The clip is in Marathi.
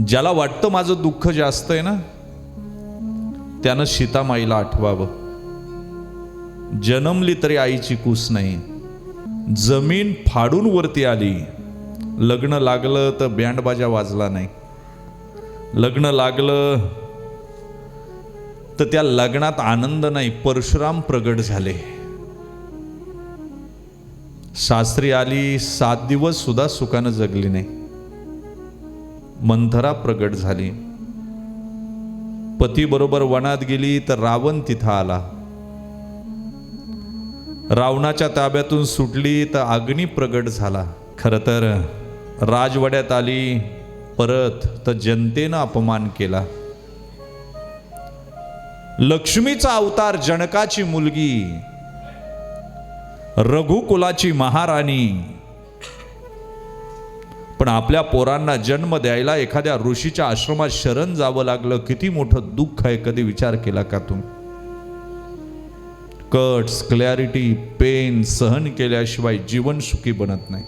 ज्याला वाटतं माझं दुःख जास्त आहे ना, त्यानं सीतामाईला आठवावं. जन्मली तरी आईची कूस नाही, जमीन फाडून वरती आली. लग्न लागलं तर बँडबाजा वाजला नाही. लग्न लागलं तर त्या लग्नात आनंद नाही, परशुराम प्रगट झाले. सासरी आली, 7 दिवस सुद्धा सुखानं जगली नाही. मंथरा प्रगट झाली. पती बरोबर वनात गेली तर रावण तिथं आला. रावणाच्या ताब्यातून सुटली तर अग्नी प्रगट झाला. खरं तर राजवाड्यात आली परत तर जनतेनं अपमान केला. लक्ष्मीचा अवतार, जनकाची मुलगी, रघुकुलाची महाराणी, पण आपल्या पोरांना जन्म द्यायला एखाद्या ऋषीच्या आश्रमात शरण जावं लागलं. किती मोठं दुःख आहे, कधी विचार केला का तुम्ही? कट्स, क्लॅरिटी, पेन सहन केल्याशिवाय जीवन सुखी बनत नाही.